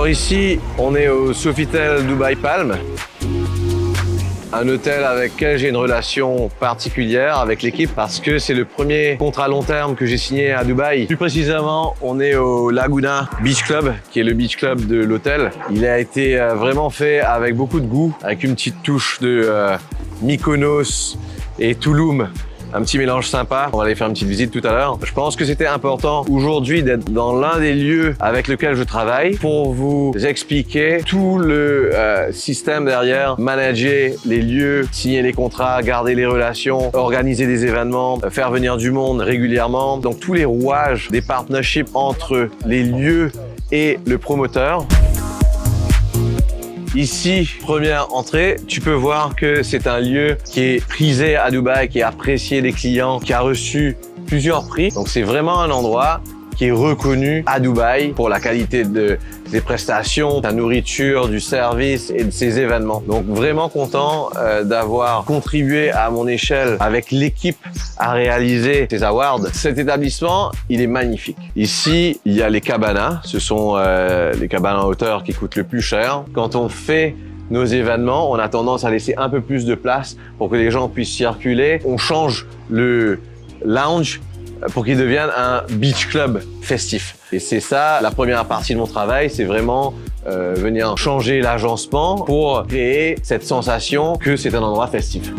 Alors ici, on est au Sofitel Dubai Palm, un hôtel avec lequel j'ai une relation particulière avec l'équipe parce que c'est le premier contrat long terme que j'ai signé à Dubaï. Plus précisément, on est au Laguna Beach Club, qui est le beach club de l'hôtel. Il a été vraiment fait avec beaucoup de goût, avec une petite touche de Mykonos et Tulum. Un petit mélange sympa. On va aller faire une petite visite tout à l'heure. Je pense que c'était important aujourd'hui d'être dans l'un des lieux avec lequel je travaille pour vous expliquer tout le système derrière, manager les lieux, signer les contrats, garder les relations, organiser des événements, faire venir du monde régulièrement. Donc tous les rouages des partnerships entre les lieux et le promoteur. Ici, première entrée, tu peux voir que c'est un lieu qui est prisé à Dubaï, qui est apprécié des clients, qui a reçu plusieurs prix. Donc c'est vraiment un endroit qui est reconnu à Dubaï pour la qualité des prestations, de la nourriture, du service et de ses événements. Donc vraiment content d'avoir contribué à mon échelle avec l'équipe à réaliser ces awards. Cet établissement, il est magnifique. Ici, il y a les cabanas. Ce sont les cabanes en hauteur qui coûtent le plus cher. Quand on fait nos événements, on a tendance à laisser un peu plus de place pour que les gens puissent circuler. On change le lounge pour qu'il devienne un beach club festif. Et c'est ça, la première partie de mon travail, c'est vraiment venir changer l'agencement pour créer cette sensation que c'est un endroit festif.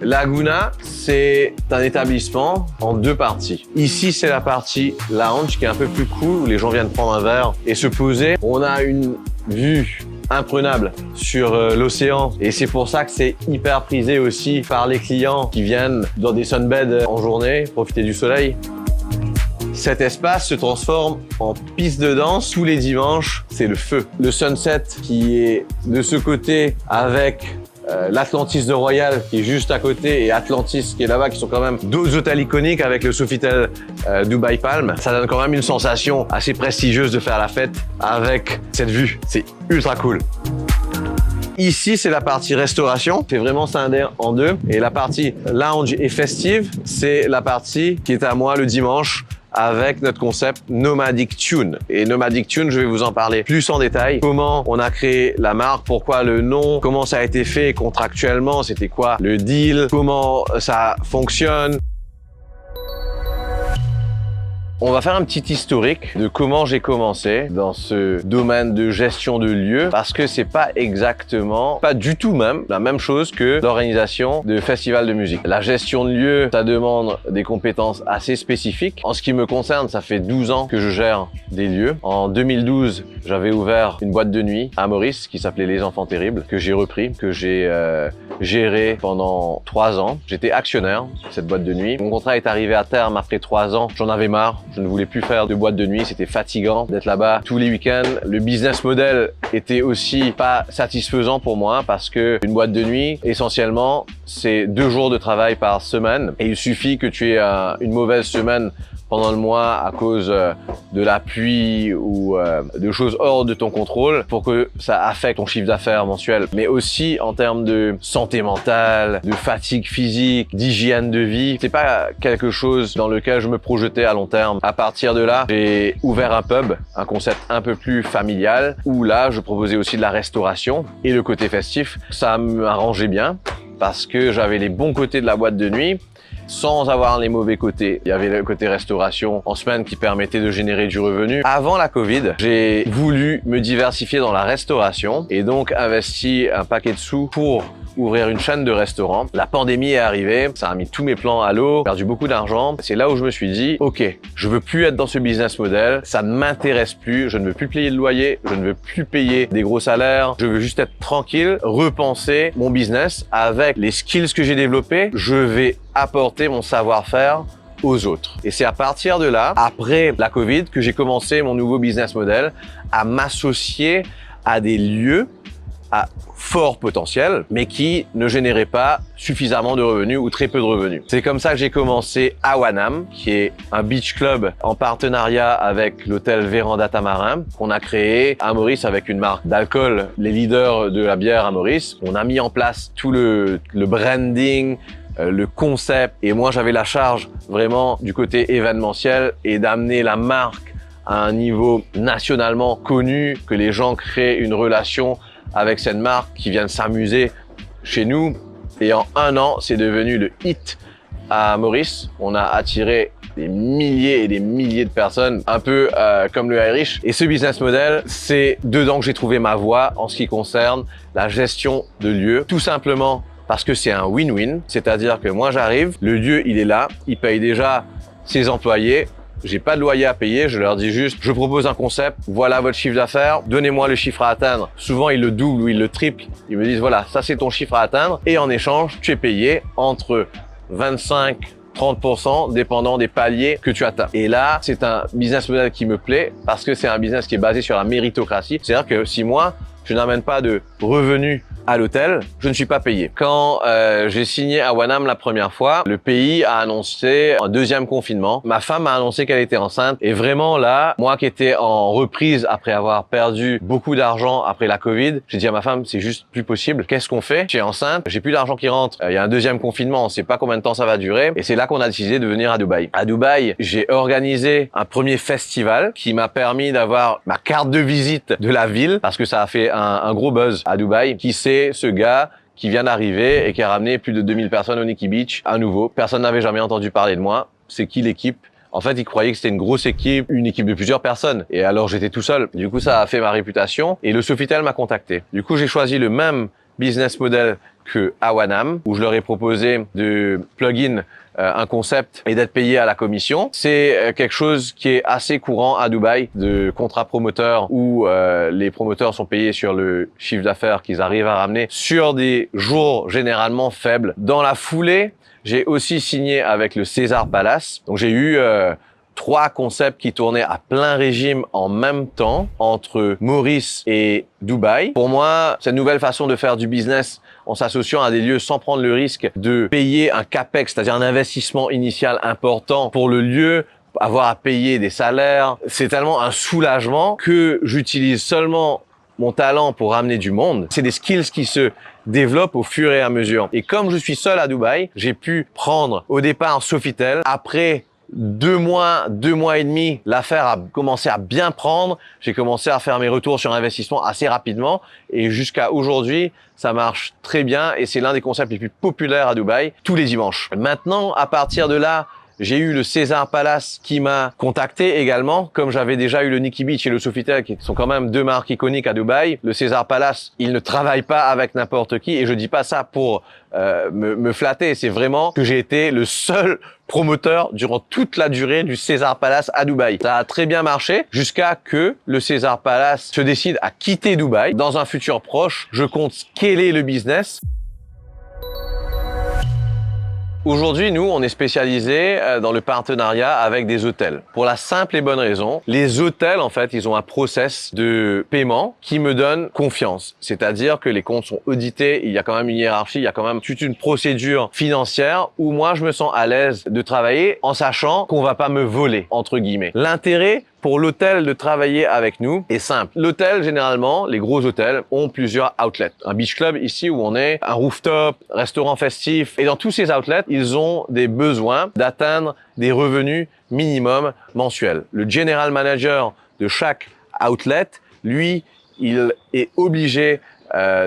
Laguna, c'est un établissement en deux parties. Ici, c'est la partie lounge qui est un peu plus cool, où les gens viennent prendre un verre et se poser. On a une vue imprenable sur l'océan et c'est pour ça que c'est hyper prisé aussi par les clients qui viennent dans des sunbeds en journée, profiter du soleil. Cet espace se transforme en piste de danse tous les dimanches, c'est le feu. Le sunset qui est de ce côté avec l'Atlantis de Royal qui est juste à côté et Atlantis qui est là-bas, qui sont quand même deux hôtels iconiques avec le Sofitel Dubai Palm. Ça donne quand même une sensation assez prestigieuse de faire la fête avec cette vue. C'est ultra cool. Ici, c'est la partie restauration. C'est vraiment scindé en deux. Et la partie lounge et festive, c'est la partie qui est à moi le dimanche avec notre concept Nomadic Tune. Et Nomadic Tune, je vais vous en parler plus en détail. Comment on a créé la marque, pourquoi le nom, comment ça a été fait contractuellement, c'était quoi le deal, comment ça fonctionne. On va faire un petit historique de comment j'ai commencé dans ce domaine de gestion de lieux parce que c'est pas exactement, pas du tout même, la même chose que l'organisation de festivals de musique. La gestion de lieux, ça demande des compétences assez spécifiques. En ce qui me concerne, ça fait 12 ans que je gère des lieux. En 2012, j'avais ouvert une boîte de nuit à Maurice qui s'appelait Les Enfants Terribles, que j'ai repris, que j'ai géré pendant 3 ans. J'étais actionnaire de cette boîte de nuit. Mon contrat est arrivé à terme après 3 ans. J'en avais marre. Je ne voulais plus faire de boîte de nuit. C'était fatigant d'être là-bas tous les week-ends. Le business model était aussi pas satisfaisant pour moi parce que une boîte de nuit, essentiellement, c'est 2 jours de travail par semaine. Et il suffit que tu aies une mauvaise semaine pendant le mois à cause de la pluie ou de choses hors de ton contrôle pour que ça affecte ton chiffre d'affaires mensuel. Mais aussi en termes de santé mentale, de fatigue physique, d'hygiène de vie. C'est pas quelque chose dans lequel je me projetais à long terme. À partir de là, j'ai ouvert un pub, un concept un peu plus familial où là, je proposais aussi de la restauration et le côté festif. Ça m'arrangeait bien parce que j'avais les bons côtés de la boîte de nuit sans avoir les mauvais côtés. Il y avait le côté restauration en semaine qui permettait de générer du revenu. Avant la Covid, j'ai voulu me diversifier dans la restauration et donc investi un paquet de sous pour ouvrir une chaîne de restaurants. La pandémie est arrivée, ça a mis tous mes plans à l'eau, perdu beaucoup d'argent. C'est là où je me suis dit, ok, je veux plus être dans ce business model, ça ne m'intéresse plus, je ne veux plus payer le loyer, je ne veux plus payer des gros salaires, je veux juste être tranquille, repenser mon business avec les skills que j'ai développés. Je vais apporter mon savoir-faire aux autres. Et c'est à partir de là, après la Covid, que j'ai commencé mon nouveau business model à m'associer à des lieux à fort potentiel, mais qui ne généraient pas suffisamment de revenus ou très peu de revenus. C'est comme ça que j'ai commencé Awanam, qui est un beach club en partenariat avec l'hôtel Véranda Tamarin, qu'on a créé à Maurice avec une marque d'alcool, les leaders de la bière à Maurice. On a mis en place tout le branding, le concept, et moi j'avais la charge vraiment du côté événementiel et d'amener la marque à un niveau nationalement connu, que les gens créent une relation avec cette marque, qui viennent s'amuser chez nous. Et en un an, c'est devenu le hit à Maurice. On a attiré des milliers et des milliers de personnes, un peu comme le Irish. Et ce business model, c'est dedans que j'ai trouvé ma voie en ce qui concerne la gestion de lieux. Tout simplement parce que c'est un win-win. C'est-à-dire que moi, j'arrive, le lieu, il est là, il paye déjà ses employés. J'ai pas de loyer à payer, je leur dis juste, je propose un concept, voilà votre chiffre d'affaires, donnez-moi le chiffre à atteindre. Souvent, ils le doublent ou ils le triplent. Ils me disent, voilà, ça c'est ton chiffre à atteindre. Et en échange, tu es payé entre 25-30%, dépendant des paliers que tu atteins. Et là, c'est un business model qui me plaît parce que c'est un business qui est basé sur la méritocratie. C'est-à-dire que si moi, je n'amène pas de revenus à l'hôtel, je ne suis pas payé. Quand j'ai signé à Wanam la première fois, le pays a annoncé un deuxième confinement. Ma femme a annoncé qu'elle était enceinte et vraiment là, moi qui étais en reprise après avoir perdu beaucoup d'argent après la Covid, j'ai dit à ma femme, c'est juste plus possible. Qu'est-ce qu'on fait? Je suis enceinte, j'ai plus d'argent qui rentre. Il y a un deuxième confinement, on sait pas combien de temps ça va durer et c'est là qu'on a décidé de venir à Dubaï. À Dubaï, j'ai organisé un premier festival qui m'a permis d'avoir ma carte de visite de la ville parce que ça a fait un gros buzz à Dubaï. Qui sait ce gars qui vient d'arriver et qui a ramené plus de 2000 personnes au Nikki Beach à nouveau. Personne n'avait jamais entendu parler de moi. C'est qui l'équipe? En fait, ils croyaient que c'était une grosse équipe, une équipe de plusieurs personnes. Et alors, j'étais tout seul. Du coup, ça a fait ma réputation et le Sofitel m'a contacté. Du coup, j'ai choisi le même business model que à Wanam, où je leur ai proposé de plug-in un concept et d'être payé à la commission. C'est quelque chose qui est assez courant à Dubaï, de contrats promoteurs où les promoteurs sont payés sur le chiffre d'affaires qu'ils arrivent à ramener sur des jours généralement faibles. Dans la foulée, j'ai aussi signé avec le César Palace. Donc j'ai eu 3 concepts qui tournaient à plein régime en même temps entre Maurice et Dubaï. Pour moi, cette nouvelle façon de faire du business en s'associant à des lieux sans prendre le risque de payer un capex, c'est-à-dire un investissement initial important pour le lieu, avoir à payer des salaires, c'est tellement un soulagement que j'utilise seulement mon talent pour ramener du monde. C'est des skills qui se développent au fur et à mesure. Et comme je suis seul à Dubaï, j'ai pu prendre au départ Sofitel. Après 2 mois et demi, l'affaire a commencé à bien prendre. J'ai commencé à faire mes retours sur investissement assez rapidement et jusqu'à aujourd'hui, ça marche très bien et c'est l'un des concepts les plus populaires à Dubaï tous les dimanches. Maintenant, à partir de là, j'ai eu le César Palace qui m'a contacté également, comme j'avais déjà eu le Nikki Beach et le Sofitel qui sont quand même 2 marques iconiques à Dubaï. Le César Palace, il ne travaille pas avec n'importe qui et je dis pas ça pour me flatter, c'est vraiment que j'ai été le seul promoteur durant toute la durée du César Palace à Dubaï. Ça a très bien marché jusqu'à que le César Palace se décide à quitter Dubaï. Dans un futur proche, je compte scaler le business. Aujourd'hui, nous, on est spécialisé dans le partenariat avec des hôtels. Pour la simple et bonne raison, les hôtels, en fait, ils ont un process de paiement qui me donne confiance. C'est-à-dire que les comptes sont audités, il y a quand même une hiérarchie, il y a quand même toute une procédure financière où moi, je me sens à l'aise de travailler en sachant qu'on va pas me voler, entre guillemets. L'intérêt pour l'hôtel de travailler avec nous est simple. L'hôtel, généralement, les gros hôtels ont plusieurs outlets. Un beach club ici où on est, un rooftop, restaurant festif. Et dans tous ces outlets, ils ont des besoins d'atteindre des revenus minimum mensuels. Le general manager de chaque outlet, lui, il est obligé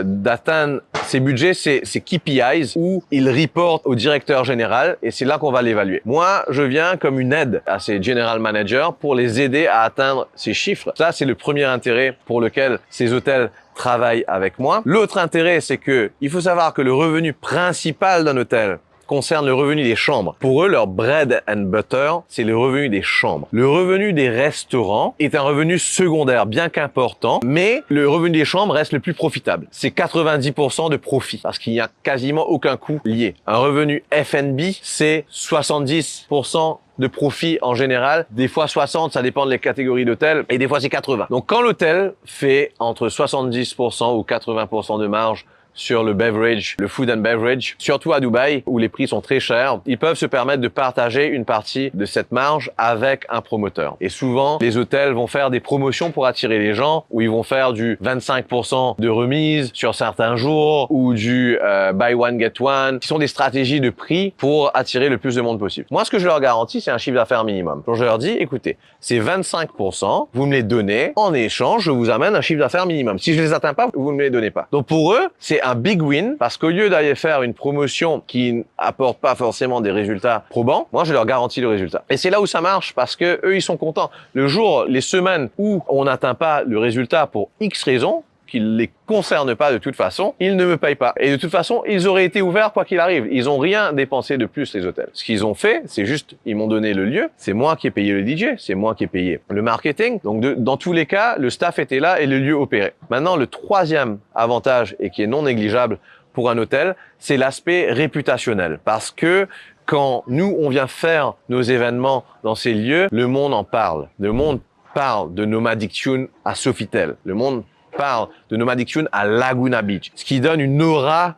d'atteindre ses budgets, ses KPIs, où il reporte au directeur général et c'est là qu'on va l'évaluer. Moi, je viens comme une aide à ces general managers pour les aider à atteindre ces chiffres. Ça, c'est le premier intérêt pour lequel ces hôtels travaillent avec moi. L'autre intérêt, c'est que il faut savoir que le revenu principal d'un hôtel concerne le revenu des chambres. Pour eux, leur bread and butter, c'est le revenu des chambres. Le revenu des restaurants est un revenu secondaire, bien qu'important, mais le revenu des chambres reste le plus profitable. C'est 90% de profit, parce qu'il n'y a quasiment aucun coût lié. Un revenu F&B, c'est 70% de profit en général, des fois 60, ça dépend des catégories d'hôtels, et des fois c'est 80. Donc quand l'hôtel fait entre 70% ou 80% de marge sur le beverage, le food and beverage, surtout à Dubaï où les prix sont très chers, ils peuvent se permettre de partager une partie de cette marge avec un promoteur. Et souvent, les hôtels vont faire des promotions pour attirer les gens, où ils vont faire du 25% de remise sur certains jours ou du buy one get one, qui sont des stratégies de prix pour attirer le plus de monde possible. Moi, ce que je leur garantis, c'est un chiffre d'affaires minimum. Donc, je leur dis, écoutez, c'est 25%, vous me les donnez, en échange, je vous amène un chiffre d'affaires minimum. Si je les atteins pas, vous ne me les donnez pas. Donc, pour eux, c'est un big win, parce qu'au lieu d'aller faire une promotion qui n'apporte pas forcément des résultats probants, moi, je leur garantis le résultat. Et c'est là où ça marche, parce que eux, ils sont contents. Le jour, les semaines où on n'atteint pas le résultat pour X raisons, qui ne les concerne pas de toute façon, ils ne me payent pas. Et de toute façon, ils auraient été ouverts quoi qu'il arrive. Ils ont rien dépensé de plus, les hôtels. Ce qu'ils ont fait, c'est juste, ils m'ont donné le lieu. C'est moi qui ai payé le DJ, c'est moi qui ai payé le marketing. Donc, dans tous les cas, le staff était là et le lieu opérait. Maintenant, le troisième avantage, et qui est non négligeable pour un hôtel, c'est l'aspect réputationnel. Parce que quand nous, on vient faire nos événements dans ces lieux, le monde en parle. Le monde parle de Nomadic Tune à Sofitel. Le monde parle de Nomadic Tune à Laguna Beach, ce qui donne une aura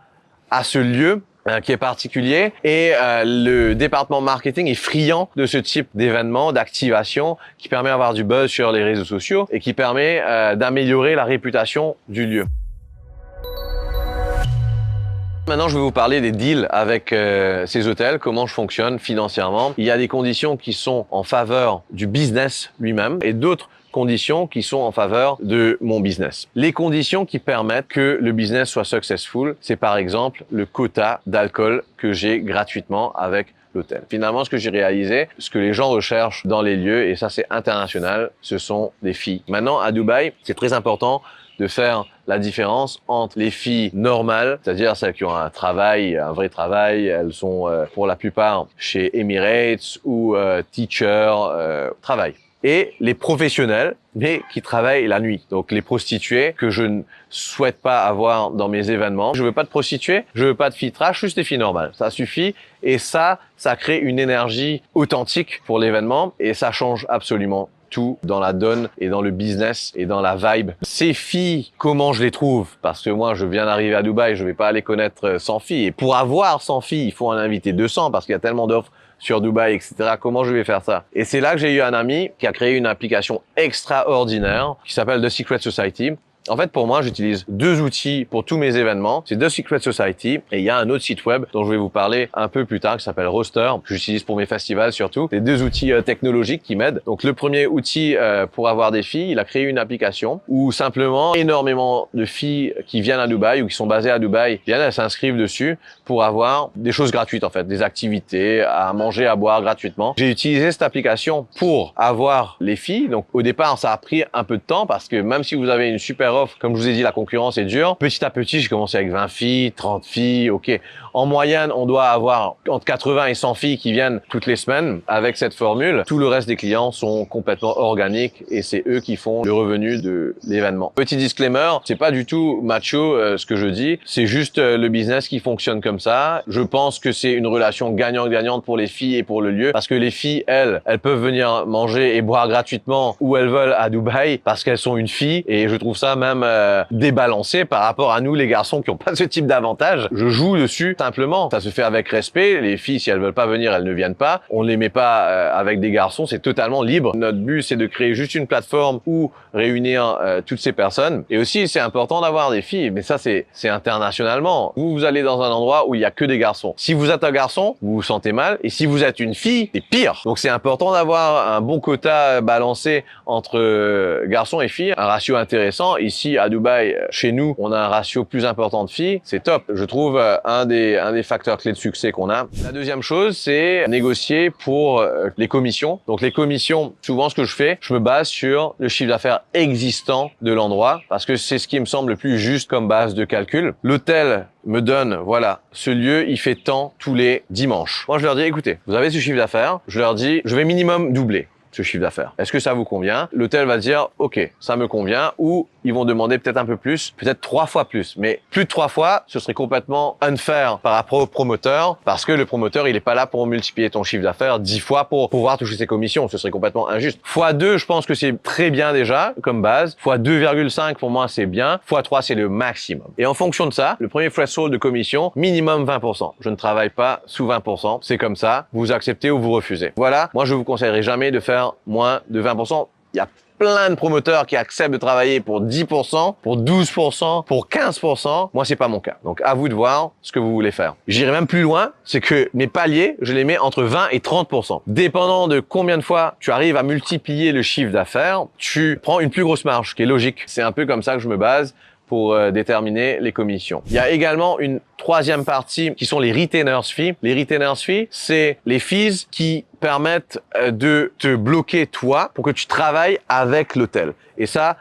à ce lieu qui est particulier, et le département marketing est friand de ce type d'événement, d'activation, qui permet d'avoir du buzz sur les réseaux sociaux et qui permet d'améliorer la réputation du lieu. Maintenant, je vais vous parler des deals avec ces hôtels, comment je fonctionne financièrement. Il y a des conditions qui sont en faveur du business lui-même et d'autres conditions qui sont en faveur de mon business. Les conditions qui permettent que le business soit successful, c'est par exemple le quota d'alcool que j'ai gratuitement avec l'hôtel. Finalement, ce que j'ai réalisé, ce que les gens recherchent dans les lieux, et ça c'est international, ce sont des filles. Maintenant, à Dubaï, c'est très important de faire la différence entre les filles normales, c'est-à-dire celles qui ont un travail, un vrai travail, elles sont pour la plupart chez Emirates ou travail. Et les professionnels, mais qui travaillent la nuit. Donc les prostituées que je ne souhaite pas avoir dans mes événements. Je veux pas de prostituées, je veux pas de filles trash, juste des filles normales. Ça suffit. Et ça crée une énergie authentique pour l'événement et ça change absolument tout dans la donne et dans le business et dans la vibe. Ces filles, comment je les trouve? Parce que moi, je viens d'arriver à Dubaï, je vais pas les connaître 100 filles. Et pour avoir 100 filles, il faut en inviter 200 parce qu'il y a tellement d'offres sur Dubaï, etc. Comment je vais faire ça? Et c'est là que j'ai eu un ami qui a créé une application extraordinaire qui s'appelle The Secret Society. En fait, pour moi, j'utilise deux outils pour tous mes événements. C'est The Secret Society et il y a un autre site web dont je vais vous parler un peu plus tard qui s'appelle Roster, que j'utilise pour mes festivals surtout. C'est deux outils technologiques qui m'aident. Donc, le premier outil pour avoir des filles, il a créé une application où simplement énormément de filles qui viennent à Dubaï ou qui sont basées à Dubaï viennent, elles s'inscrivent dessus pour avoir des choses gratuites en fait, des activités, à manger, à boire gratuitement. J'ai utilisé cette application pour avoir les filles. Donc, au départ, ça a pris un peu de temps parce que même si vous avez une super offre, comme je vous ai dit, la concurrence est dure. Petit à petit, j'ai commencé avec 20 filles, 30 filles, ok. En moyenne, on doit avoir entre 80 et 100 filles qui viennent toutes les semaines avec cette formule. Tout le reste des clients sont complètement organiques et c'est eux qui font le revenu de l'événement. Petit disclaimer, c'est pas du tout macho ce que je dis, c'est juste le business qui fonctionne comme ça. Je pense que c'est une relation gagnant-gagnante pour les filles et pour le lieu parce que les filles, elles peuvent venir manger et boire gratuitement où elles veulent à Dubaï parce qu'elles sont une fille et je trouve ça même débalancé par rapport à nous les garçons qui n'ont pas ce type d'avantage. Je joue dessus simplement. Ça se fait avec respect. Les filles, si elles veulent pas venir, elles ne viennent pas. On ne les met pas avec des garçons. C'est totalement libre. Notre but, c'est de créer juste une plateforme où réunir toutes ces personnes. Et aussi, c'est important d'avoir des filles. Mais ça, c'est internationalement. Vous allez dans un endroit où il y a que des garçons. Si vous êtes un garçon, vous vous sentez mal. Et si vous êtes une fille, c'est pire. Donc, c'est important d'avoir un bon quota balancé entre garçons et filles. Un ratio intéressant. Ici, à Dubaï, chez nous, on a un ratio plus important de filles. C'est top. Je trouve un des facteurs clés de succès qu'on a. La deuxième chose, c'est négocier pour les commissions. Donc, les commissions, souvent, ce que je fais, je me base sur le chiffre d'affaires existant de l'endroit parce que c'est ce qui me semble le plus juste comme base de calcul. L'hôtel me donne, voilà, ce lieu, il fait tant tous les dimanches. Moi, je leur dis, écoutez, vous avez ce chiffre d'affaires. Je leur dis, je vais minimum doubler ce chiffre d'affaires. Est-ce que ça vous convient? L'hôtel va dire, ok, ça me convient, ou ils vont demander peut-être un peu plus, peut-être 3 fois plus. Mais plus de 3 fois, ce serait complètement unfair par rapport au promoteur parce que le promoteur, il est pas là pour multiplier ton chiffre d'affaires 10 fois pour pouvoir toucher ses commissions. Ce serait complètement injuste. x2, je pense que c'est très bien déjà comme base. x2,5 pour moi, c'est bien. x3, c'est le maximum. Et en fonction de ça, le premier threshold de commission, minimum 20%. Je ne travaille pas sous 20%. C'est comme ça. Vous acceptez ou vous refusez. Voilà. Moi, je vous conseillerais jamais de faire moins de 20%. Il y a plein de promoteurs qui acceptent de travailler pour 10%, pour 12%, pour 15%. Moi, c'est pas mon cas. Donc, à vous de voir ce que vous voulez faire. J'irai même plus loin, c'est que mes paliers, je les mets entre 20 et 30%. Dépendant de combien de fois tu arrives à multiplier le chiffre d'affaires, tu prends une plus grosse marge, ce qui est logique. C'est un peu comme ça que je me base pour déterminer les commissions. Il y a également une troisième partie qui sont les retainers fees. Les retainers fees, c'est les fees qui permettent de te bloquer toi pour que tu travailles avec l'hôtel. Et ça,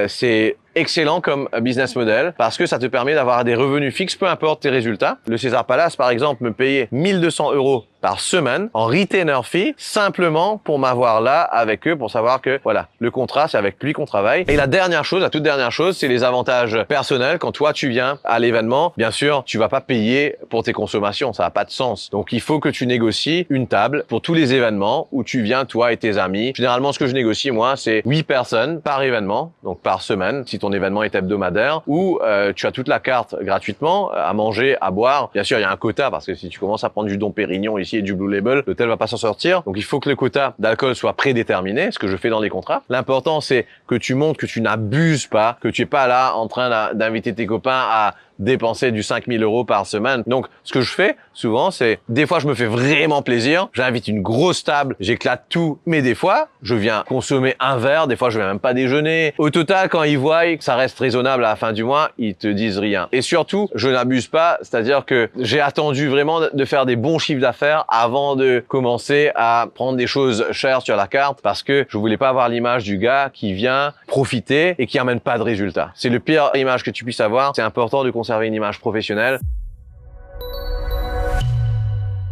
c'est excellent comme business model parce que ça te permet d'avoir des revenus fixes, peu importe tes résultats. Le César Palace, par exemple, me payait 1 200 € par semaine en retainer fee, simplement pour m'avoir là avec eux, pour savoir que voilà, le contrat, c'est avec lui qu'on travaille. Et la dernière chose, la toute dernière chose, c'est les avantages personnels. Quand toi, tu viens à l'événement, bien sûr, tu vas pas payer pour tes consommations, ça n'a pas de sens. Donc, il faut que tu négocies une table pour tous les événements où tu viens, toi et tes amis. Généralement, ce que je négocie, moi, c'est 8 personnes par événement, donc par semaine, si ton événement est hebdomadaire, où tu as toute la carte gratuitement, à manger, à boire. Bien sûr, il y a un quota, parce que si tu commences à prendre du Dom Pérignon ici et du Blue Label, l'hôtel va pas s'en sortir. Donc, il faut que le quota d'alcool soit prédéterminé, ce que je fais dans les contrats. L'important, c'est que tu montres que tu n'abuses pas, que tu es pas là en train d'inviter tes copains à dépenser du 5 000 € par semaine. Donc, ce que je fais souvent, c'est des fois, je me fais vraiment plaisir. J'invite une grosse table, j'éclate tout. Mais des fois, je viens consommer un verre. Des fois, je viens même pas déjeuner. Au total, quand ils voient que ça reste raisonnable à la fin du mois, ils te disent rien. Et surtout, je n'abuse pas. C'est-à-dire que j'ai attendu vraiment de faire des bons chiffres d'affaires avant de commencer à prendre des choses chères sur la carte parce que je voulais pas avoir l'image du gars qui vient profiter et qui amène pas de résultats. C'est le pire image que tu puisses avoir. C'est important de conserver une image professionnelle.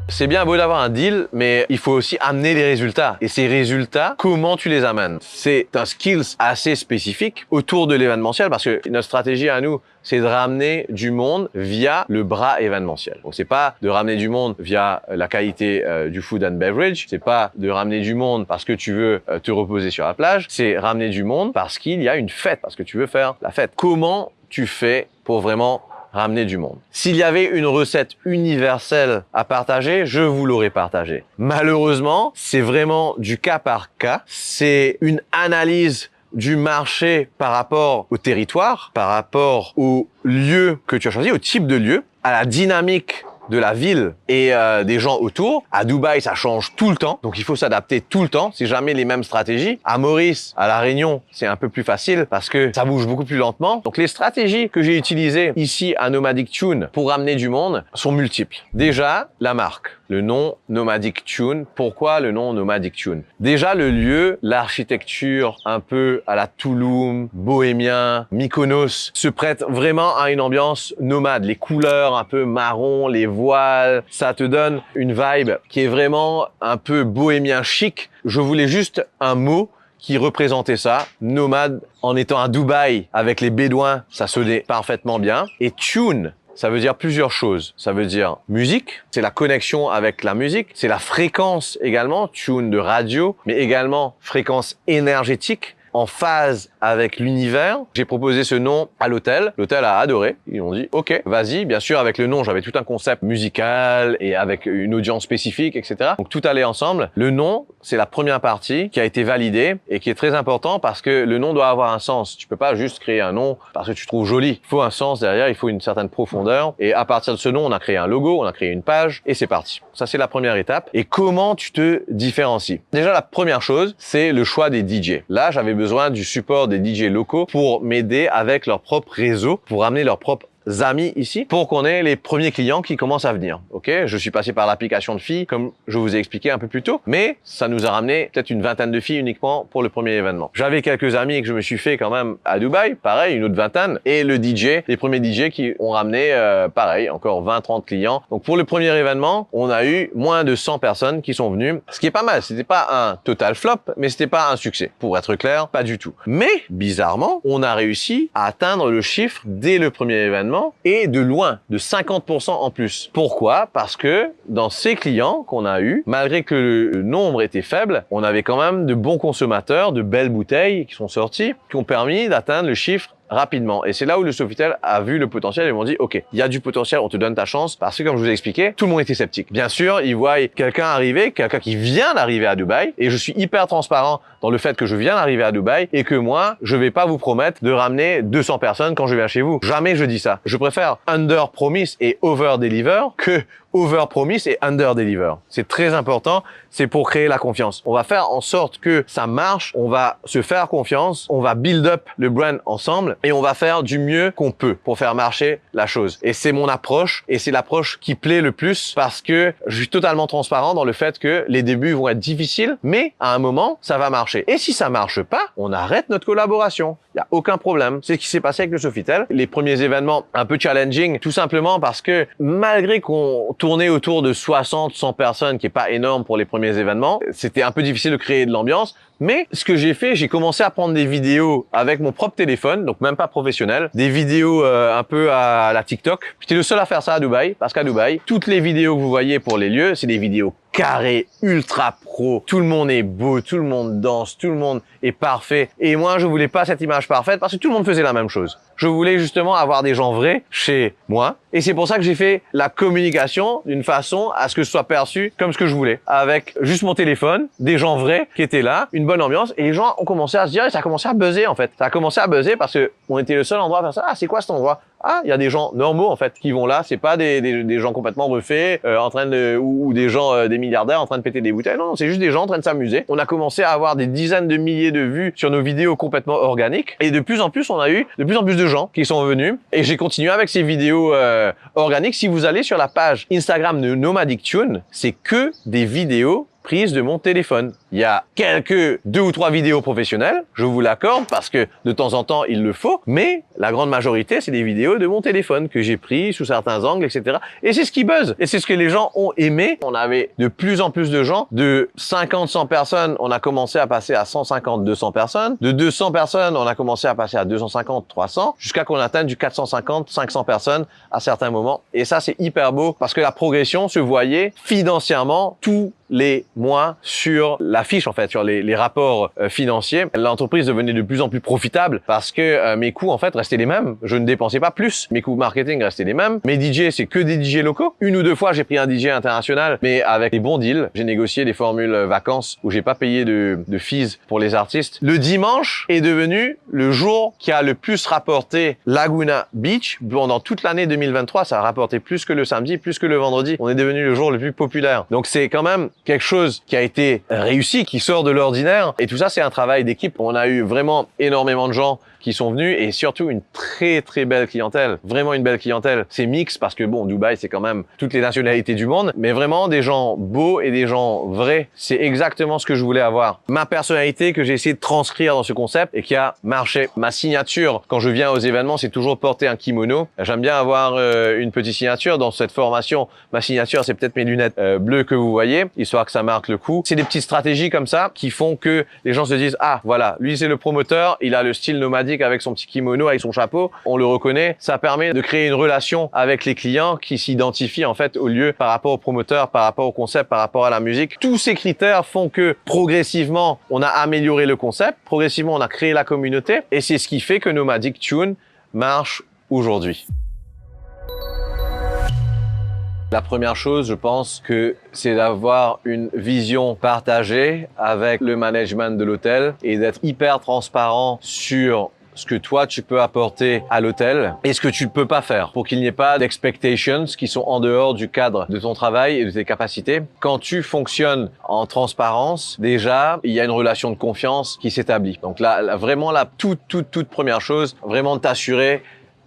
C'est bien beau d'avoir un deal, mais il faut aussi amener les résultats. Et ces résultats, comment tu les amènes? C'est un skills assez spécifique autour de l'événementiel parce que notre stratégie à nous, c'est de ramener du monde via le bras événementiel. Donc, c'est pas de ramener du monde via la qualité du food and beverage. C'est pas de ramener du monde parce que tu veux te reposer sur la plage. C'est ramener du monde parce qu'il y a une fête, parce que tu veux faire la fête. Comment tu fais pour vraiment ramener du monde? S'il y avait une recette universelle à partager, je vous l'aurais partagée. Malheureusement, c'est vraiment du cas par cas. C'est une analyse du marché par rapport au territoire, par rapport au lieu que tu as choisi, au type de lieu, à la dynamique de la ville et des gens autour. À Dubaï, ça change tout le temps, donc il faut s'adapter tout le temps. C'est jamais les mêmes stratégies. À Maurice, à La Réunion, c'est un peu plus facile parce que ça bouge beaucoup plus lentement. Donc les stratégies que j'ai utilisées ici à Nomadic Tune pour ramener du monde sont multiples. Déjà, la marque. Le nom Nomadic Tune. Pourquoi le nom Nomadic Tune? Déjà, le lieu, l'architecture un peu à la Tulum, bohémien, Mykonos, se prête vraiment à une ambiance nomade. Les couleurs un peu marron, les voiles, ça te donne une vibe qui est vraiment un peu bohémien chic. Je voulais juste un mot qui représentait ça. Nomade, en étant à Dubaï avec les Bédouins, ça sonnait parfaitement bien. Et tune, ça veut dire plusieurs choses. Ça veut dire musique, c'est la connexion avec la musique, c'est la fréquence également, tune de radio, mais également fréquence énergétique, en phase avec l'univers. J'ai proposé ce nom à l'hôtel. L'hôtel a adoré. Ils ont dit, OK, vas-y. Bien sûr, avec le nom, j'avais tout un concept musical et avec une audience spécifique, etc. Donc, tout allait ensemble. Le nom, c'est la première partie qui a été validée et qui est très important parce que le nom doit avoir un sens. Tu peux pas juste créer un nom parce que tu trouves joli. Il faut un sens derrière, il faut une certaine profondeur. Et à partir de ce nom, on a créé un logo, on a créé une page et c'est parti. Ça, c'est la première étape. Et comment tu te différencies? Déjà, la première chose, c'est le choix des DJ. Là, j'avais besoin du support des DJ locaux pour m'aider avec leur propre réseau, pour amener leur propre amis ici pour qu'on ait les premiers clients qui commencent à venir. Ok, je suis passé par l'application de filles, comme je vous ai expliqué un peu plus tôt, mais ça nous a ramené peut-être une vingtaine de filles uniquement pour le premier événement. J'avais quelques amis que je me suis fait quand même à Dubaï, pareil, une autre vingtaine, et le DJ, les premiers DJ qui ont ramené, pareil, encore 20-30 clients. Donc pour le premier événement, on a eu moins de 100 personnes qui sont venues, ce qui est pas mal. C'était pas un total flop, mais c'était pas un succès. Pour être clair, pas du tout. Mais bizarrement, on a réussi à atteindre le chiffre dès le premier événement et de loin, de 50% en plus. Pourquoi? Parce que dans ces clients qu'on a eu, malgré que le nombre était faible, on avait quand même de bons consommateurs, de belles bouteilles qui sont sorties, qui ont permis d'atteindre le chiffre rapidement. Et c'est là où le Sofitel a vu le potentiel et m'ont dit, OK, il y a du potentiel, on te donne ta chance. Parce que comme je vous ai expliqué, tout le monde était sceptique. Bien sûr, ils voient quelqu'un arriver, quelqu'un qui vient d'arriver à Dubaï. Et je suis hyper transparent dans le fait que je viens d'arriver à Dubaï et que moi, je vais pas vous promettre de ramener 200 personnes quand je viens chez vous. Jamais je dis ça. Je préfère under promise et over deliver que over promise et under deliver. C'est très important. C'est pour créer la confiance. On va faire en sorte que ça marche. On va se faire confiance. On va build up le brand ensemble et on va faire du mieux qu'on peut pour faire marcher la chose. Et c'est mon approche et c'est l'approche qui plaît le plus parce que je suis totalement transparent dans le fait que les débuts vont être difficiles, mais à un moment, ça va marcher. Et si ça marche pas, on arrête notre collaboration. Il n'y a aucun problème. C'est ce qui s'est passé avec le Sofitel. Les premiers événements un peu challenging, tout simplement parce que malgré qu'on tournait autour de 60, 100 personnes, qui est pas énorme pour les premiers événements, c'était un peu difficile de créer de l'ambiance. Mais ce que j'ai fait, j'ai commencé à prendre des vidéos avec mon propre téléphone, donc même pas professionnel, des vidéos un peu à la TikTok. J'étais le seul à faire ça à Dubaï, parce qu'à Dubaï, toutes les vidéos que vous voyez pour les lieux, c'est des vidéos carrées, ultra pro. Tout le monde est beau, tout le monde danse, tout le monde est parfait. Et moi, je voulais pas cette image parfaite parce que tout le monde faisait la même chose. Je voulais justement avoir des gens vrais chez moi. Et c'est pour ça que j'ai fait la communication d'une façon à ce que ce soit perçu comme ce que je voulais. Avec juste mon téléphone, des gens vrais qui étaient là, une bonne ambiance. Et les gens ont commencé à se dire, et ça a commencé à buzzer en fait. Ça a commencé à buzzer parce que on était le seul endroit à faire ça. Ah, c'est quoi cet endroit? Ah, il y a des gens normaux en fait qui vont là. C'est pas des gens complètement buffés en train de ou des gens des milliardaires en train de péter des bouteilles. Non, c'est juste des gens en train de s'amuser. On a commencé à avoir des dizaines de milliers de vues sur nos vidéos complètement organiques. Et de plus en plus, on a eu de plus en plus de gens qui sont venus. Et j'ai continué avec ces vidéos organiques. Si vous allez sur la page Instagram de Nomadic Tune, c'est que des vidéos prises de mon téléphone. Il y a quelques 2 ou 3 vidéos professionnelles, je vous l'accorde, parce que de temps en temps, il le faut, mais la grande majorité, c'est des vidéos de mon téléphone que j'ai pris sous certains angles, etc. Et c'est ce qui buzz. Et c'est ce que les gens ont aimé. On avait de plus en plus de gens. De 50, 100 personnes, on a commencé à passer à 150, 200 personnes. De 200 personnes, on a commencé à passer à 250, 300, jusqu'à qu'on atteigne du 450, 500 personnes à certains moments. Et ça, c'est hyper beau parce que la progression se voyait financièrement tous les mois sur la fiche, en fait, sur les rapports financiers. L'entreprise devenait de plus en plus profitable parce que mes coûts, en fait, restaient les mêmes. Je ne dépensais pas plus. Mes coûts marketing restaient les mêmes. Mes DJ, c'est que des DJ locaux. 1 ou 2 fois, j'ai pris un DJ international, mais avec des bons deals. J'ai négocié des formules vacances où j'ai pas payé de fees pour les artistes. Le dimanche est devenu le jour qui a le plus rapporté Laguna Beach. Pendant toute l'année 2023, ça a rapporté plus que le samedi, plus que le vendredi. On est devenu le jour le plus populaire. Donc c'est quand même quelque chose qui a été réussi, qui sort de l'ordinaire. Et tout ça, c'est un travail d'équipe. On a eu vraiment énormément de gens qui sont venus et surtout une très très belle clientèle, vraiment une belle clientèle. C'est mix parce que bon, Dubaï c'est quand même toutes les nationalités du monde, mais vraiment des gens beaux et des gens vrais. C'est exactement ce que je voulais avoir. Ma personnalité que j'ai essayé de transcrire dans ce concept et qui a marché. Ma signature quand je viens aux événements, c'est toujours porter un kimono. J'aime bien avoir une petite signature dans cette formation. Ma signature, c'est peut-être mes lunettes bleues que vous voyez, histoire que ça marque le coup. C'est des petites stratégies comme ça qui font que les gens se disent ah voilà, lui c'est le promoteur, il a le style nomadique avec son petit kimono, avec son chapeau, on le reconnaît. Ça permet de créer une relation avec les clients qui s'identifient en fait au lieu par rapport au promoteur, par rapport au concept, par rapport à la musique. Tous ces critères font que progressivement, on a amélioré le concept, progressivement, on a créé la communauté et c'est ce qui fait que Nomadic Tune marche aujourd'hui. La première chose, je pense que c'est d'avoir une vision partagée avec le management de l'hôtel et d'être hyper transparent sur ce que toi tu peux apporter à l'hôtel et ce que tu ne peux pas faire pour qu'il n'y ait pas d'expectations qui sont en dehors du cadre de ton travail et de tes capacités. Quand tu fonctionnes en transparence, déjà, il y a une relation de confiance qui s'établit. Donc là vraiment la toute première chose, vraiment de t'assurer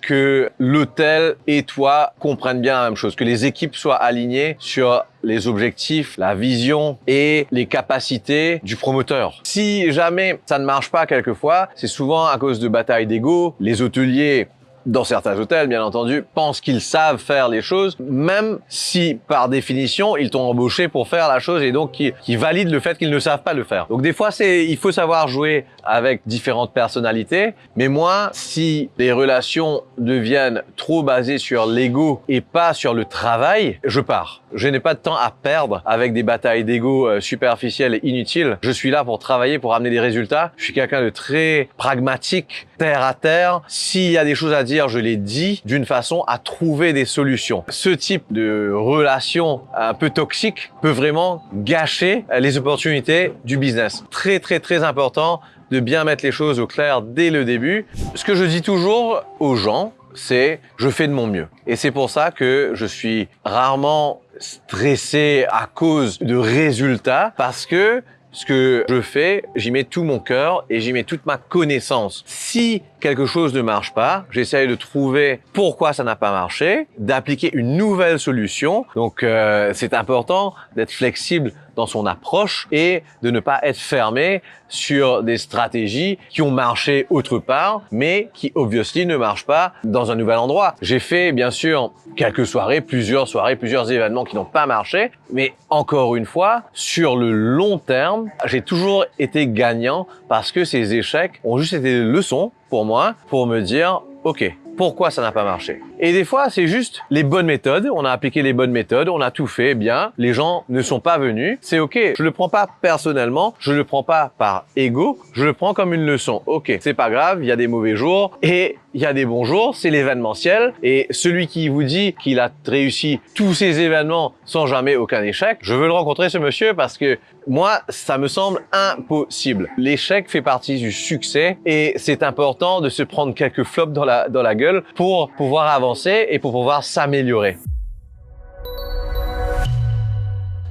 que l'hôtel et toi comprennent bien la même chose, que les équipes soient alignées sur les objectifs, la vision et les capacités du promoteur. Si jamais ça ne marche pas quelquefois, c'est souvent à cause de batailles d'ego. Les hôteliers, dans certains hôtels, bien entendu, pensent qu'ils savent faire les choses, même si, par définition, ils t'ont embauché pour faire la chose et donc qui valident le fait qu'ils ne savent pas le faire. Donc des fois, il faut savoir jouer avec différentes personnalités. Mais moi, si les relations deviennent trop basées sur l'ego et pas sur le travail, je pars. Je n'ai pas de temps à perdre avec des batailles d'ego superficielles et inutiles. Je suis là pour travailler, pour amener des résultats. Je suis quelqu'un de très pragmatique, terre à terre. S'il y a des choses à dire, je les dis d'une façon à trouver des solutions. Ce type de relation un peu toxique peut vraiment gâcher les opportunités du business. Très, très, très important de bien mettre les choses au clair dès le début. Ce que je dis toujours aux gens, c'est je fais de mon mieux. Et c'est pour ça que je suis rarement stressé à cause de résultats, parce que ce que je fais, j'y mets tout mon cœur et j'y mets toute ma connaissance. Si quelque chose ne marche pas, j'essaye de trouver pourquoi ça n'a pas marché, d'appliquer une nouvelle solution. Donc c'est important d'être flexible dans son approche et de ne pas être fermé sur des stratégies qui ont marché autre part, mais qui obviously ne marchent pas dans un nouvel endroit. J'ai fait bien sûr quelques soirées, plusieurs événements qui n'ont pas marché, mais encore une fois, sur le long terme, j'ai toujours été gagnant parce que ces échecs ont juste été des leçons pour moi, pour me dire, ok, pourquoi ça n'a pas marché? Et des fois, c'est juste les bonnes méthodes. On a appliqué les bonnes méthodes, on a tout fait bien. Les gens ne sont pas venus. C'est ok. Je le prends pas personnellement. Je le prends pas par ego. Je le prends comme une leçon. Ok, c'est pas grave. Il y a des mauvais jours et il y a des bons jours. C'est l'événementiel. Et celui qui vous dit qu'il a réussi tous ces événements sans jamais aucun échec, je veux le rencontrer, ce monsieur, parce que moi, ça me semble impossible. L'échec fait partie du succès et c'est important de se prendre quelques flops dans la gueule pour pouvoir avancer et pour pouvoir s'améliorer.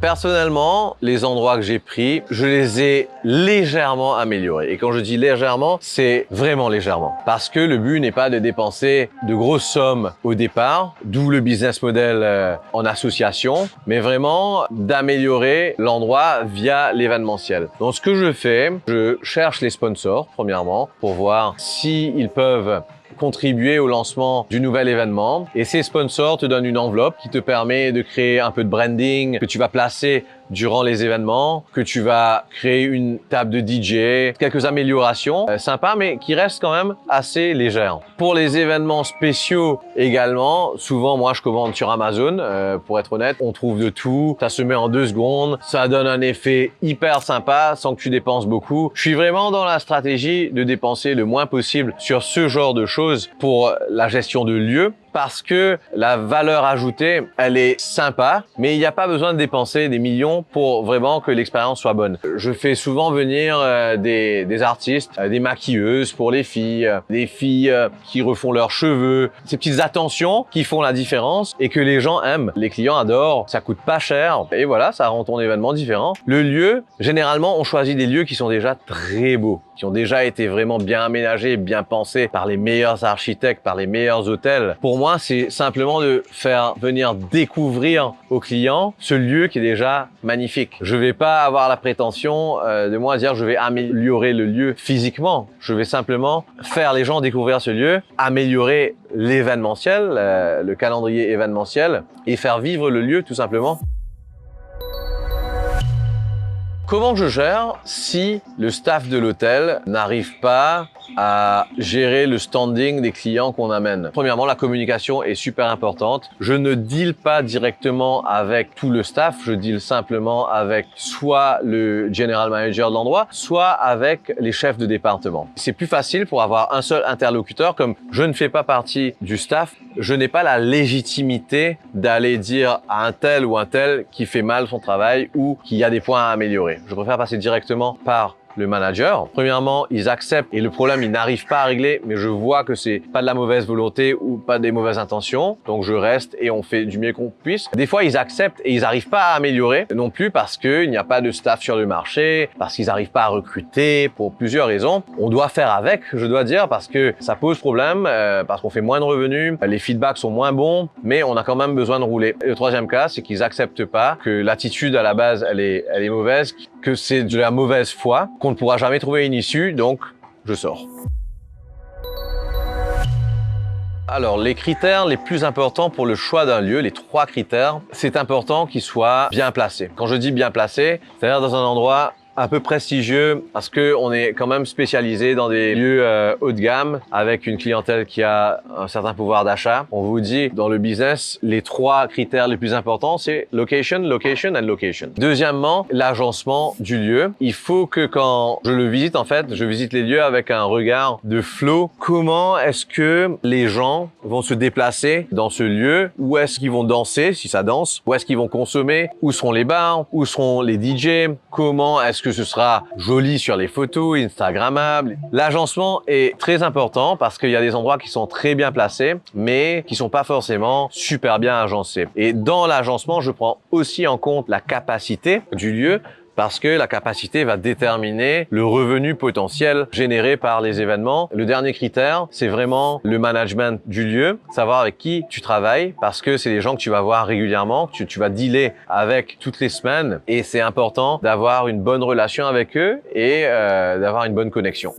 Personnellement, les endroits que j'ai pris, je les ai légèrement améliorés. Et quand je dis légèrement, c'est vraiment légèrement. Parce que le but n'est pas de dépenser de grosses sommes au départ, d'où le business model en association, mais vraiment d'améliorer l'endroit via l'événementiel. Donc ce que je fais, je cherche les sponsors, premièrement, pour voir s'ils peuvent contribuer au lancement du nouvel événement. Et ces sponsors te donnent une enveloppe qui te permet de créer un peu de branding que tu vas placer durant les événements, que tu vas créer une table de DJ, quelques améliorations sympas, mais qui restent quand même assez légères. Pour les événements spéciaux également, souvent moi je commande sur Amazon, pour être honnête, on trouve de tout, ça se met en 2 secondes, ça donne un effet hyper sympa sans que tu dépenses beaucoup. Je suis vraiment dans la stratégie de dépenser le moins possible sur ce genre de choses pour la gestion de lieux, parce que la valeur ajoutée, elle est sympa, mais il n'y a pas besoin de dépenser des millions pour vraiment que l'expérience soit bonne. Je fais souvent venir des artistes, des maquilleuses pour les filles, des filles qui refont leurs cheveux, ces petites attentions qui font la différence et que les gens aiment. Les clients adorent, ça coûte pas cher et voilà, ça rend ton événement différent. Le lieu, généralement, on choisit des lieux qui sont déjà très beaux, qui ont déjà été vraiment bien aménagés, bien pensés par les meilleurs architectes, par les meilleurs hôtels. Pour moi, c'est simplement de faire venir découvrir aux clients ce lieu qui est déjà magnifique. Je vais pas avoir la prétention de moi dire je vais améliorer le lieu physiquement. Je vais simplement faire les gens découvrir ce lieu, améliorer l'événementiel, le calendrier événementiel et faire vivre le lieu tout simplement. Comment je gère si le staff de l'hôtel n'arrive pas à gérer le standing des clients qu'on amène? Premièrement, la communication est super importante. Je ne deal pas directement avec tout le staff, je deal simplement avec soit le general manager de l'endroit, soit avec les chefs de département. C'est plus facile pour avoir un seul interlocuteur, comme je ne fais pas partie du staff, je n'ai pas la légitimité d'aller dire à un tel ou un tel qui fait mal son travail ou qui a des points à améliorer. Je préfère passer directement par le manager. Premièrement, ils acceptent et le problème, ils n'arrivent pas à régler, mais je vois que c'est pas de la mauvaise volonté ou pas des mauvaises intentions. Donc, je reste et on fait du mieux qu'on puisse. Des fois, ils acceptent et ils n'arrivent pas à améliorer non plus parce qu'il n'y a pas de staff sur le marché, parce qu'ils n'arrivent pas à recruter pour plusieurs raisons. On doit faire avec, je dois dire, parce que ça pose problème, parce qu'on fait moins de revenus, les feedbacks sont moins bons, mais on a quand même besoin de rouler. Et le troisième cas, c'est qu'ils acceptent pas que l'attitude à la base, elle est mauvaise, que c'est de la mauvaise foi, qu'on ne pourra jamais trouver une issue, donc je sors. Alors, les critères les plus importants pour le choix d'un lieu, les 3 critères, c'est important qu'il soit bien placé. Quand je dis bien placé, c'est-à-dire dans un endroit un peu prestigieux parce que on est quand même spécialisé dans des lieux haut de gamme avec une clientèle qui a un certain pouvoir d'achat. On vous dit dans le business, les 3 critères les plus importants, c'est location, location and location. Deuxièmement, l'agencement du lieu. Il faut que quand je le visite, en fait, je visite les lieux avec un regard de flow. Comment est-ce que les gens vont se déplacer dans ce lieu? Où est-ce qu'ils vont danser, si ça danse? Où est-ce qu'ils vont consommer? Où seront les bars? Où seront les DJ? Comment est-ce que ce sera joli sur les photos, instagrammables? L'agencement est très important parce qu'il y a des endroits qui sont très bien placés, mais qui sont pas forcément super bien agencés. Et dans l'agencement, je prends aussi en compte la capacité du lieu, parce que la capacité va déterminer le revenu potentiel généré par les événements. Le dernier critère, c'est vraiment le management du lieu, savoir avec qui tu travailles, parce que c'est les gens que tu vas voir régulièrement, que tu vas dealer avec toutes les semaines, et c'est important d'avoir une bonne relation avec eux et d'avoir une bonne connexion.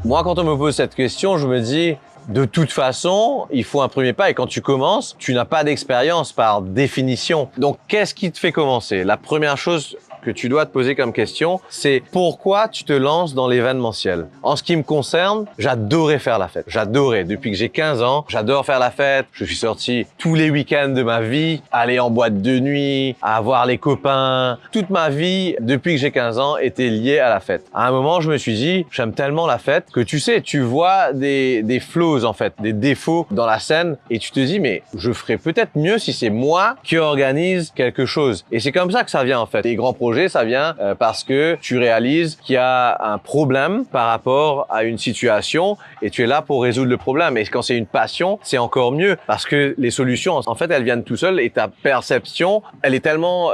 Moi, quand on me pose cette question, je me dis, de toute façon, il faut un premier pas et quand tu commences, tu n'as pas d'expérience par définition. Donc, qu'est-ce qui te fait commencer? La première chose que tu dois te poser comme question, c'est pourquoi tu te lances dans l'événementiel. En ce qui me concerne, j'adorais faire la fête. J'adorais. Depuis que j'ai 15 ans, j'adore faire la fête. Je suis sorti tous les week-ends de ma vie, aller en boîte de nuit, à voir les copains. Toute ma vie, depuis que j'ai 15 ans, était liée à la fête. À un moment, je me suis dit, j'aime tellement la fête que tu sais, tu vois des flaws en fait, des défauts dans la scène et tu te dis, mais je ferais peut-être mieux si c'est moi qui organise quelque chose. Et c'est comme ça que ça vient en fait. Les grands projets, ça vient parce que tu réalises qu'il y a un problème par rapport à une situation et tu es là pour résoudre le problème. Et quand c'est une passion, c'est encore mieux parce que les solutions, en fait, elles viennent tout seules et ta perception, elle est tellement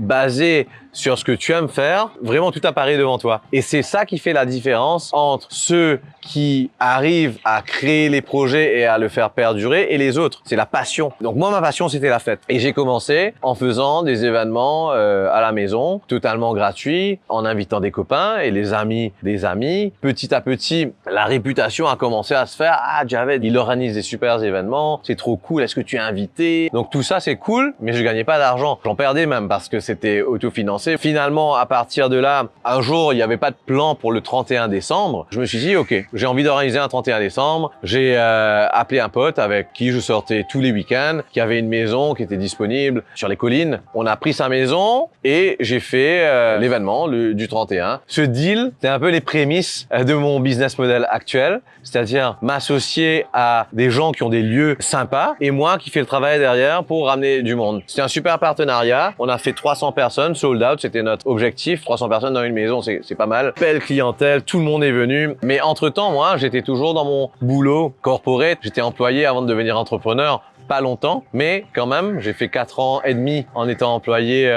basée sur ce que tu aimes faire, vraiment tout apparaît devant toi. Et c'est ça qui fait la différence entre ceux qui arrivent à créer les projets et à le faire perdurer et les autres. C'est la passion. Donc moi, ma passion, c'était la fête. Et j'ai commencé en faisant des événements à la maison, totalement gratuits, en invitant des copains et les amis des amis. Petit à petit, la réputation a commencé à se faire. Ah, Javed, il organise des super événements, c'est trop cool, est-ce que tu es invité? Donc tout ça, c'est cool, mais je gagnais pas d'argent. J'en perdais même parce que c'était autofinancé. Finalement, à partir de là, un jour, il n'y avait pas de plan pour le 31 décembre. Je me suis dit, OK, j'ai envie d'organiser un 31 décembre. J'ai appelé un pote avec qui je sortais tous les week-ends, qui avait une maison qui était disponible sur les collines. On a pris sa maison et j'ai fait l'événement du 31. Ce deal, c'est un peu les prémices de mon business model actuel, c'est-à-dire m'associer à des gens qui ont des lieux sympas et moi qui fais le travail derrière pour ramener du monde. C'était un super partenariat. On a fait 300 personnes, sold out, c'était notre objectif. 300 personnes dans une maison, c'est pas mal. Belle clientèle, tout le monde est venu. Mais entre-temps, moi, j'étais toujours dans mon boulot corporate. J'étais employé avant de devenir entrepreneur. Pas longtemps, mais quand même, j'ai fait 4 ans et demi en étant employé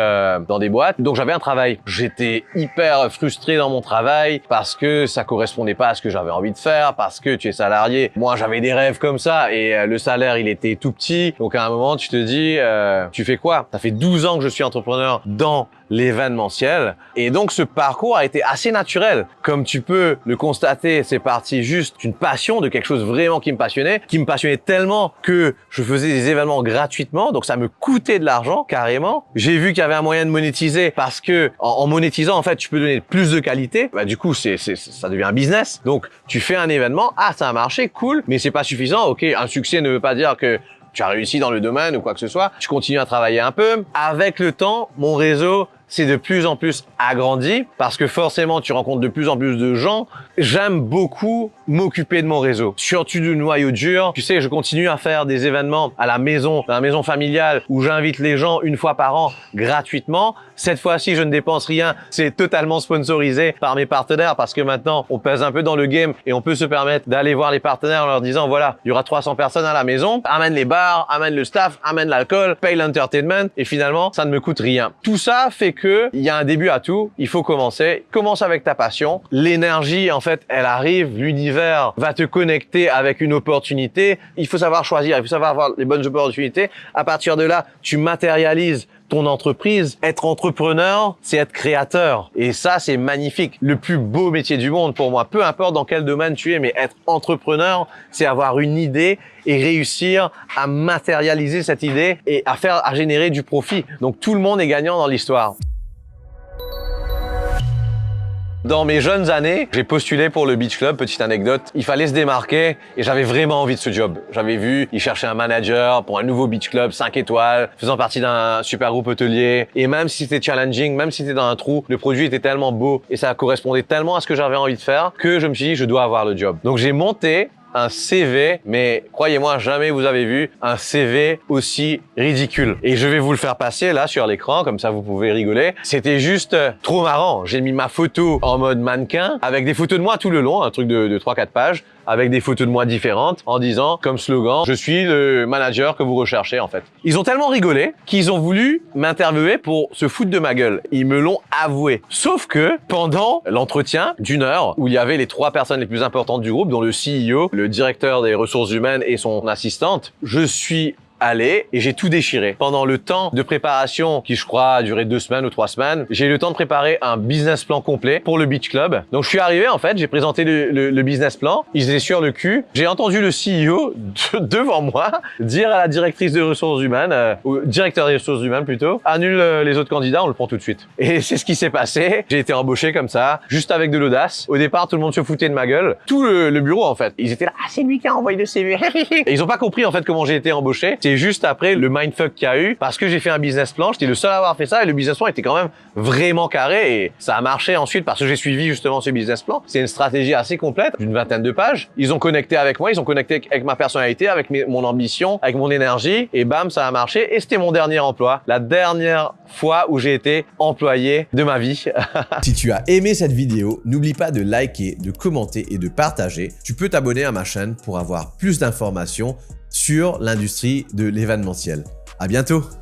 dans des boîtes. Donc j'avais un travail. J'étais hyper frustré dans mon travail parce que ça correspondait pas à ce que j'avais envie de faire, parce que tu es salarié. Moi, j'avais des rêves comme ça et le salaire, il était tout petit. Donc à un moment, tu te dis, tu fais quoi? Ça fait 12 ans que je suis entrepreneur dans l'événementiel et donc ce parcours a été assez naturel. Comme tu peux le constater, c'est parti juste d'une passion, de quelque chose vraiment qui me passionnait tellement que je faisais des événements gratuitement, donc ça me coûtait de l'argent carrément. J'ai vu qu'il y avait un moyen de monétiser parce que en monétisant en fait tu peux donner plus de qualité. Bah du coup ça devient un business. Donc tu fais un événement, ah ça a marché, cool, mais c'est pas suffisant. Ok, un succès ne veut pas dire que tu as réussi dans le domaine ou quoi que ce soit. Je continue à travailler un peu. Avec le temps, mon réseau s'est de plus en plus agrandi parce que forcément, tu rencontres de plus en plus de gens. J'aime beaucoup m'occuper de mon réseau. Surtout du noyau dur. Tu sais, je continue à faire des événements à la maison, dans la maison familiale, où j'invite les gens une fois par an gratuitement. Cette fois-ci, je ne dépense rien. C'est totalement sponsorisé par mes partenaires parce que maintenant, on pèse un peu dans le game et on peut se permettre d'aller voir les partenaires en leur disant, voilà, il y aura 300 personnes à la maison. Amène les bars, amène le staff, amène l'alcool, paye l'entertainment et finalement, ça ne me coûte rien. Tout ça fait que il y a un début à tout. Il faut commencer. Commence avec ta passion. L'énergie, en fait, elle arrive. L'univers va te connecter avec une opportunité. Il faut savoir choisir. Il faut savoir avoir les bonnes opportunités. À partir de là, tu matérialises ton entreprise. Être entrepreneur, c'est être créateur. Et ça, c'est magnifique. Le plus beau métier du monde pour moi. Peu importe dans quel domaine tu es, mais être entrepreneur, c'est avoir une idée et réussir à matérialiser cette idée et à générer du profit. Donc, tout le monde est gagnant dans l'histoire. Dans mes jeunes années, j'ai postulé pour le Beach Club, petite anecdote. Il fallait se démarquer et j'avais vraiment envie de ce job. J'avais vu, ils cherchaient un manager pour un nouveau Beach Club, 5 étoiles, faisant partie d'un super groupe hôtelier. Et même si c'était challenging, même si c'était dans un trou, le produit était tellement beau et ça correspondait tellement à ce que j'avais envie de faire que je me suis dit, je dois avoir le job. Donc j'ai monté un CV, mais croyez-moi, jamais vous avez vu un CV aussi ridicule. Et je vais vous le faire passer là sur l'écran, comme ça vous pouvez rigoler. C'était juste trop marrant. J'ai mis ma photo en mode mannequin, avec des photos de moi tout le long, un truc de 3-4 pages, avec des photos de moi différentes, en disant, comme slogan, je suis le manager que vous recherchez en fait. Ils ont tellement rigolé qu'ils ont voulu m'interviewer pour se foutre de ma gueule. Ils me l'ont avoué. Sauf que pendant l'entretien d'1 heure, où il y avait les 3 personnes les plus importantes du groupe, dont le CEO, le directeur des ressources humaines et son assistante, je suis allé et j'ai tout déchiré. Pendant le temps de préparation, qui je crois a duré 2 semaines ou 3 semaines, j'ai eu le temps de préparer un business plan complet pour le Beach Club. Donc je suis arrivé en fait, j'ai présenté le business plan, ils étaient sur le cul. J'ai entendu le CEO devant moi dire à la directrice des ressources humaines, ou directeur des ressources humaines plutôt, annule les autres candidats, on le prend tout de suite. Et c'est ce qui s'est passé. J'ai été embauché comme ça, juste avec de l'audace. Au départ, tout le monde se foutait de ma gueule. Tout le bureau en fait, ils étaient là, ah c'est lui qui a envoyé le CV. Et ils ont pas compris en fait comment j'ai été embauché. C'est juste après le mindfuck qu'il y a eu parce que j'ai fait un business plan. J'étais le seul à avoir fait ça et le business plan était quand même vraiment carré et ça a marché ensuite parce que j'ai suivi justement ce business plan. C'est une stratégie assez complète d'une 20aine de pages. Ils ont connecté avec moi, ils ont connecté avec ma personnalité, avec mon ambition, avec mon énergie et bam, ça a marché et c'était mon dernier emploi. La dernière fois où j'ai été employé de ma vie. Si tu as aimé cette vidéo, n'oublie pas de liker, de commenter et de partager. Tu peux t'abonner à ma chaîne pour avoir plus d'informations sur l'industrie de l'événementiel. À bientôt!